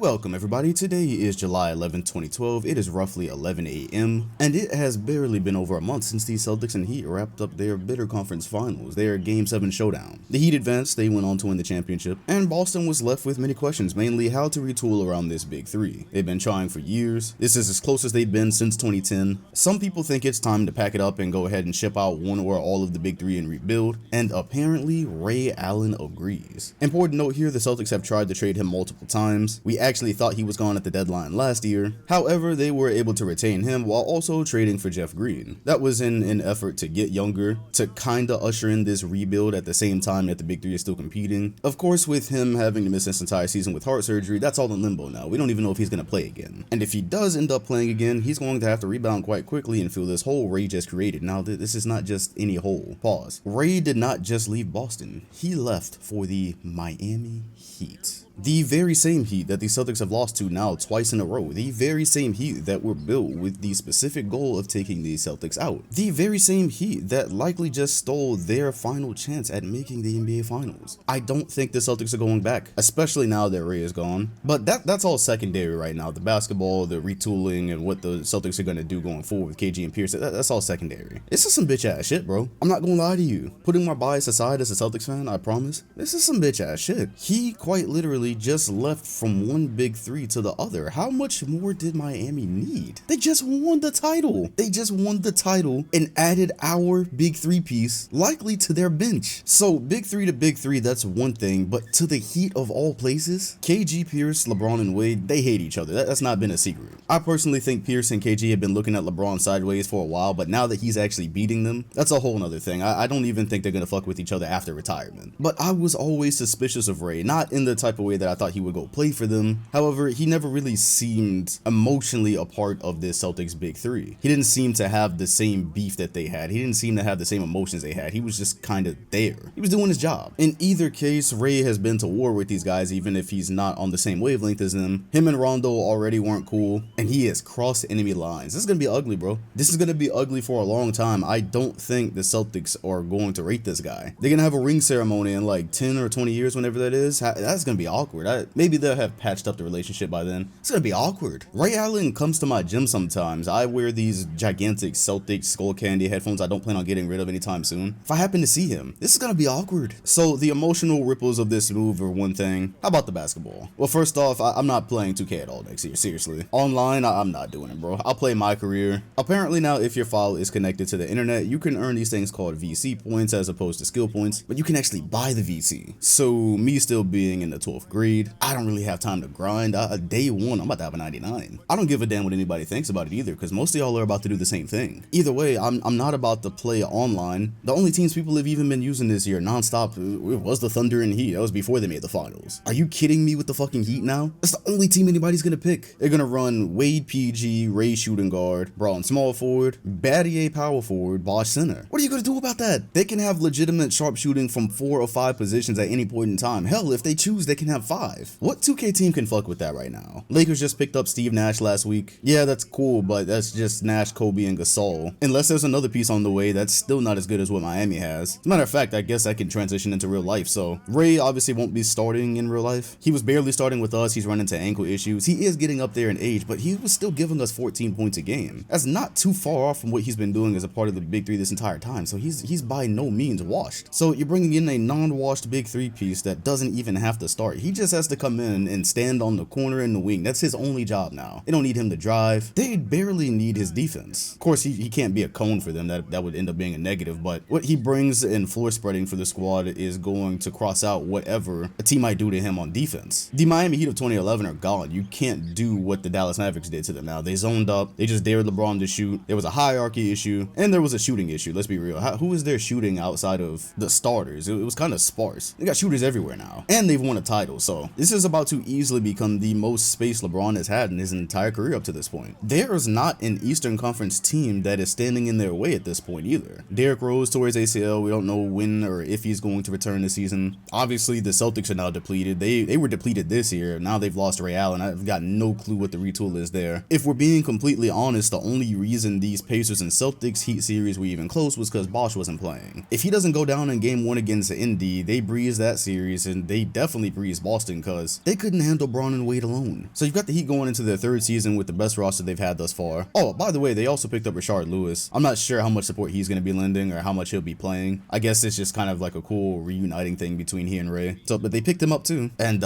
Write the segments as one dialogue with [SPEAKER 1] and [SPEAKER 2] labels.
[SPEAKER 1] Welcome everybody, today is July 11th, 2012, it is roughly 11 a.m. and it has barely been over a month since the Celtics and Heat wrapped up their bitter conference finals, their Game 7 showdown. The Heat advanced, they went on to win the championship, and Boston was left with many questions, mainly how to retool around this big three. They've been trying for years, this is as close as they've been since 2010. Some people think it's time to pack it up and go ahead and ship out one or all of the big three and rebuild, and apparently Ray Allen agrees. Important note here, the Celtics have tried to trade him multiple times. We actually thought he was gone at the deadline last year. However, they were able to retain him while also trading for Jeff Green. That was in an effort to get younger, to kinda usher in this rebuild at the same time that the big three is still competing. Of course, with him having to miss this entire season with heart surgery, that's all in limbo now. We don't even know if he's gonna play again. And if he does end up playing again, he's going to have to rebound quite quickly and fill this hole Ray just created. Now, this is not just any hole. Pause. Ray did not just leave Boston. He left for the Miami Heat. The very same Heat that the Celtics have lost to now twice in a row. The very same Heat that were built with the specific goal of taking the Celtics out. The very same Heat that likely just stole their final chance at making the NBA Finals. I don't think the Celtics are going back, especially now that Ray is gone. But that's all secondary right now. The basketball, the retooling, and what the Celtics are going to do going forward with KG and Pierce, that's all secondary. This is some bitch ass shit, bro. I'm not gonna lie to you. Putting my bias aside as a Celtics fan, I promise, this is some bitch ass shit. He quite literally just left from one big three to the other. How much more did Miami need? They just won the title. They just won the title and added our big three piece likely to their bench. So big three to big three, that's one thing, but to the Heat of all places, KG, Pierce, LeBron, and Wade, they hate each other. That's not been a secret. I personally think Pierce and KG have been looking at LeBron sideways for a while, but now that he's actually beating them, that's a whole nother thing. I don't even think they're gonna fuck with each other after retirement. But I was always suspicious of Ray, not in the type of way that I thought he would go play for them. However, he never really seemed emotionally a part of this Celtics big three. He didn't seem to have the same beef that they had. He didn't seem to have the same emotions they had. He was just kind of there. He was doing his job. In either case, Ray has been to war with these guys, even if he's not on the same wavelength as them. Him and Rondo already weren't cool, and he has crossed enemy lines. This is gonna be ugly, bro. This is gonna be ugly for a long time. I don't think the Celtics are going to rate this guy. They're gonna have a ring ceremony in like 10 or 20 years, whenever that is. That's gonna be awkward. Maybe they'll have patched up the relationship by then. It's gonna be awkward. Ray Allen comes to my gym sometimes. I wear these gigantic Celtics skull candy headphones I don't plan on getting rid of anytime soon. If I happen to see him, this is gonna be awkward. So the emotional ripples of this move are one thing. How about the basketball? Well, first off, I'm not playing 2K at all next year, seriously. Online, I'm not doing it, bro. I'll play my career. Apparently now, if your file is connected to the internet, you can earn these things called VC points as opposed to skill points, but you can actually buy the VC. So me still being in the 12th grade, I don't really have time to grind. Day one, I'm about to have a 99. I don't give a damn what anybody thinks about it either, because most of y'all are about to do the same thing. Either way, I'm not about to play online. The only teams people have even been using this year nonstop was the Thunder and Heat. That was before they made the finals. Are you kidding me with the fucking Heat now? That's the only team anybody's gonna pick. They're gonna run Wade PG, Ray shooting guard, Braun small forward, Battier power forward, Bosh center. What are you gonna do about that? They can have legitimate sharpshooting from 4 or 5 positions at any point in time. Hell, if they choose, they can have 5. What 2K team can fuck with that right now? Lakers just picked up Steve Nash last week. Yeah, that's cool, but that's just Nash, Kobe, and Gasol. Unless there's another piece on the way, that's still not as good as what Miami has. As a matter of fact, I guess I can transition into real life. So Ray obviously won't be starting in real life. He was barely starting with us. He's running into ankle issues. He is getting up there in age, but he was still giving us 14 points a game. That's not too far off from what he's been doing as a part of the big three this entire time. So he's by no means washed. So you're bringing in a non-washed big three piece that doesn't even have to start. He just has to come in and stand on the corner and the wing. That's his only job now. They don't need him to drive. They barely need his defense. Of course, he can't be a cone for them. That would end up being a negative, but what he brings in floor spreading for the squad is going to cross out whatever a team might do to him on defense. The Miami Heat of 2011 are gone. You can't do what the Dallas Mavericks did to them now. They zoned up. They just dared LeBron to shoot. There was a hierarchy issue, and there was a shooting issue. Let's be real. Who is there shooting outside of the starters? It was kind of sparse. They got shooters everywhere now, and they've won a title. So this is about to easily become the most space LeBron has had in his entire career up to this point. There is not an Eastern Conference team that is standing in their way at this point either. Derrick Rose tore his ACL. We don't know when or if he's going to return this season. Obviously, the Celtics are now depleted. They were depleted this year. Now they've lost Ray Allen. I've got no clue what the retool is there. If we're being completely honest, the only reason these Pacers and Celtics Heat series were even close was because Bosh wasn't playing. If he doesn't go down in game 1 against Indy, they breeze that series, and they definitely breeze Boston because they couldn't handle Braun and Wade alone. So you've got the Heat going into their third season with the best roster they've had thus far. Oh, by the way, they also picked up Rashard Lewis. I'm not sure how much support he's going to be lending or how much he'll be playing. I guess it's just kind of like a cool reuniting thing between he and Ray. So, but they picked him up too. And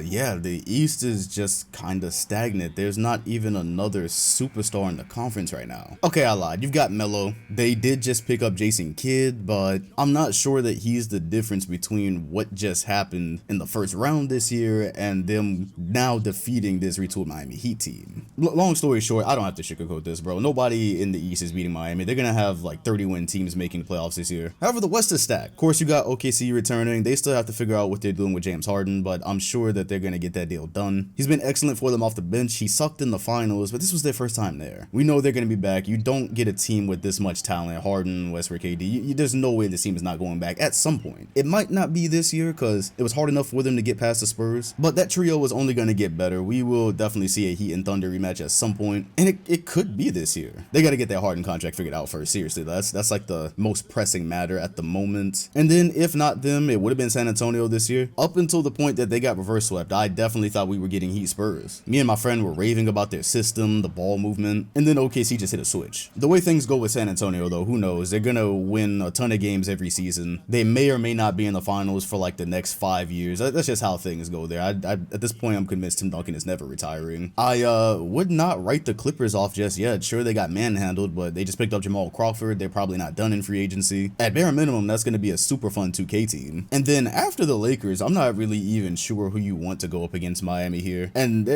[SPEAKER 1] yeah, the East is just kind of stagnant. There's not even another superstar in the conference right now. Okay, I lied. You've got Melo. They did just pick up Jason Kidd, but I'm not sure that he's the difference between what just happened in the first round this year and them now defeating this retooled Miami Heat team. Long story short, I don't have to sugarcoat this, bro. Nobody in the East is beating Miami. They're gonna have like 30-win teams making the playoffs this year. However, the West is stacked. Of course, you got OKC returning. They still have to figure out what they're doing with James Harden, but I'm sure that they're gonna get that deal done. He's been excellent for them off the bench. He sucked in the finals, but this was their first time there. We know they're gonna be back. You don't get a team with this much talent, Harden, Westbrook, KD. There's no way this team is not going back at some point. It might not be this year because it was hard enough for them to get past the Spurs, but that trio was only gonna get better. We will definitely see a Heat and Thunder rematch at some point, and it could be this year. They got to get that Harden contract figured out first. Seriously, that's like the most pressing matter at the moment. And then if not them, it would have been San Antonio this year. Up until the point that they got reverse swept, I definitely thought we were getting Heat Spurs. Me and my friend were raving about their system, the ball movement, and then OKC just hit a switch. The way things go with San Antonio though, who knows? They're gonna win a ton of games every season. They may or may not be in the finals for like the next 5 years. That's just how things go there. At this point, I'm convinced Tim Duncan is never retiring. I would not write the Clippers off just yet. Sure, they got manhandled, but they just picked up Jamal Crawford. They're probably not done in free agency. At bare minimum, that's going to be a super fun 2K team. And then after the Lakers, I'm not really even sure who you want to go up against Miami here. And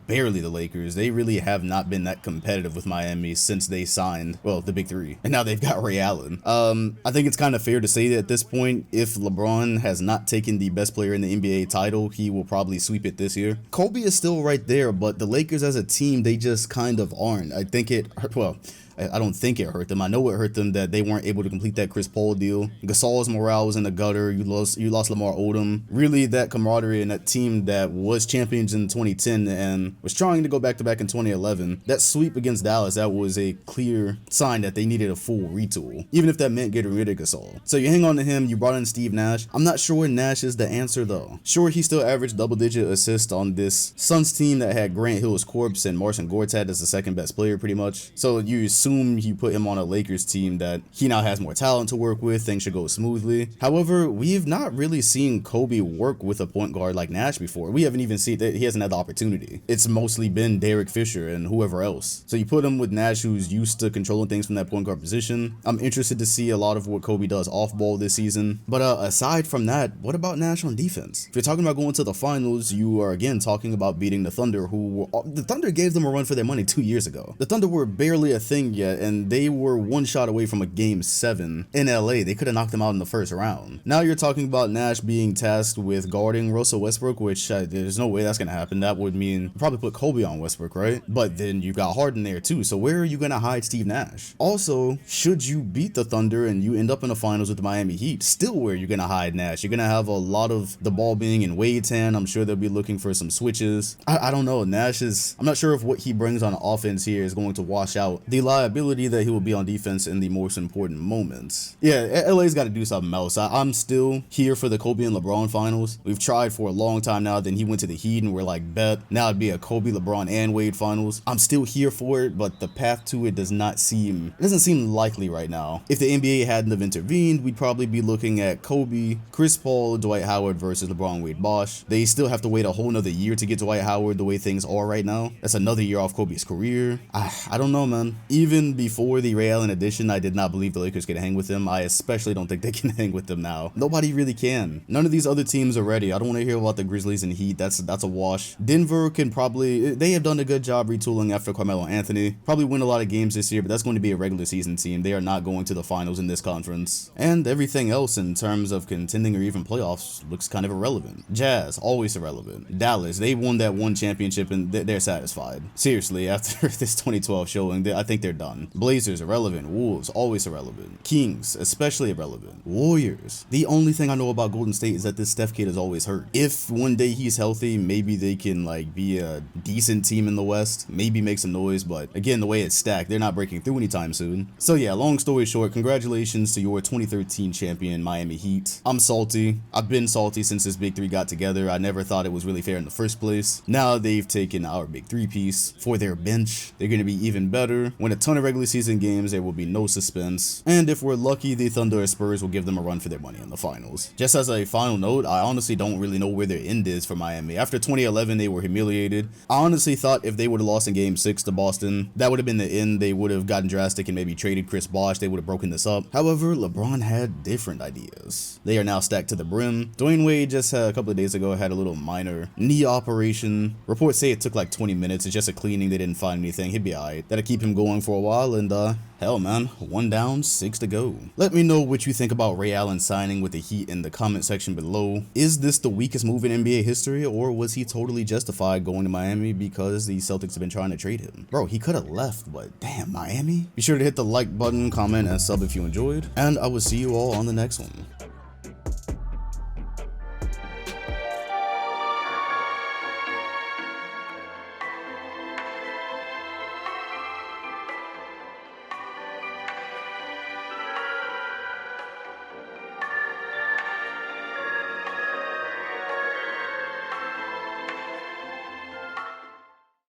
[SPEAKER 1] barely the Lakers. They really have not been that competitive with Miami since they signed, well, the big three. And now they've got Ray Allen. I think it's kind of fair to say that at this point, if LeBron has not taken the best player in the NBA title, he will probably sweep it this year. Kobe is still right there, but the Lakers as a team, they just kind of aren't. I think it, well, I don't think it hurt them. I know it hurt them that they weren't able to complete that Chris Paul deal. Gasol's morale was in the gutter. You lost Lamar Odom. Really, that camaraderie and that team that was champions in 2010 and was trying to go back-to-back in 2011, that sweep against Dallas, that was a clear sign that they needed a full retool, even if that meant getting rid of Gasol. So you hang on to him. You brought in Steve Nash. I'm not sure Nash is the answer, though. Sure, he still averaged double-digit assists on this Suns team that had Grant Hill's corpse and Marcin Gortat as the second-best player, pretty much. So you assume you put him on a Lakers team that he now has more talent to work with, things should go smoothly. However, we've not really seen Kobe work with a point guard like Nash before. We haven't even seen that. He hasn't had the opportunity. It's mostly been Derek Fisher and whoever else. So you put him with Nash, who's used to controlling things from that point guard position. I'm interested to see a lot of what Kobe does off ball this season. But aside from that, what about Nash on defense? If you're talking about going to the finals, you are again talking about beating the Thunder, the Thunder gave them a run for their money 2 years ago. The Thunder were barely a thing yet, and they were one shot away from a game 7 in LA. They could have knocked them out in the first round. Now you're talking about Nash being tasked with guarding Russell Westbrook, which there's no way that's gonna happen. That would mean probably put Kobe on Westbrook, right? But then you got Harden there too, so where are you gonna hide Steve Nash? Also, should you beat the Thunder and you end up in the finals with the Miami Heat, still where you're gonna hide Nash? You're gonna have a lot of the ball being in Wade's hand. I'm sure they'll be looking for some switches. I don't know. Nash is, I'm not sure if what he brings on offense here is going to wash out the liability that he will be on defense in the most important moments. Yeah, LA's got to do something else. I'm still here for the Kobe and LeBron finals. We've tried for a long time now. Then he went to the Heat and we're like, bet. Now it'd be a Kobe, LeBron, and Wade finals. I'm still here for it, but the path to it doesn't seem likely right now. If the NBA hadn't have intervened, we'd probably be looking at Kobe, Chris Paul, Dwight Howard versus LeBron, Wade, Bosh. They still have to wait a whole nother year to get Dwight Howard the way things are right now. That's another year off Kobe's career. I don't know, man. Even before the Ray Allen edition, I did not believe the Lakers could hang with them. I especially don't think they can hang with them now. Nobody really can. None of these other teams are ready. I don't want to hear about the Grizzlies and Heat. That's a wash. Denver can probably, they have done a good job retooling after Carmelo Anthony. Probably win a lot of games this year, but that's going to be a regular season team. They are not going to the finals in this conference. And everything else in terms of contending or even playoffs looks kind of irrelevant. Jazz, always irrelevant. Dallas, they won that one championship and they're satisfied. Seriously, after this 2012 showing, I think they're done. Blazers, irrelevant. Wolves, always irrelevant. Kings, especially irrelevant. Warriors. The only thing I know about Golden State is that this Steph kid is always hurt. If one day he's healthy, maybe they can like be a decent team in the West, maybe make some noise, but again, the way it's stacked, they're not breaking through anytime soon. So yeah, long story short, congratulations to your 2013 champion Miami Heat. I'm salty. I've been salty since this Big Three got together. I never thought it was really fair in the first place. Now they've taken our Big Three piece for their bench. They're going to be even better. Win a ton of regular season games, there will be no suspense. And if we're lucky, the Thunder or Spurs will give them a run for their money in the finals. Just as a final note, I honestly don't really know where their end is for Miami. After 2011, they were humiliated. I honestly thought if they would have lost in Game 6 to Boston, that would have been the end. They would have gotten drastic and maybe traded Chris Bosh. They would have broken this up. However, LeBron had different ideas. They are now stacked to the brim. Dwayne Wade just a couple of days ago had a little minor knee operation. Reports say it took like 20 minutes. It's just a cleaning. They didn't find anything. He'd be alright. That'll keep him going for a while, and hell man, 1 down, 6 to go. Let me know what you think about Ray Allen signing with the Heat in the comment section below. Is this the weakest move in NBA history, or was he totally justified going to Miami because the Celtics have been trying to trade him? Bro, he could have left, but damn, Miami? Be sure to hit the like button, comment, and sub if you enjoyed, and I will see you all on the next one.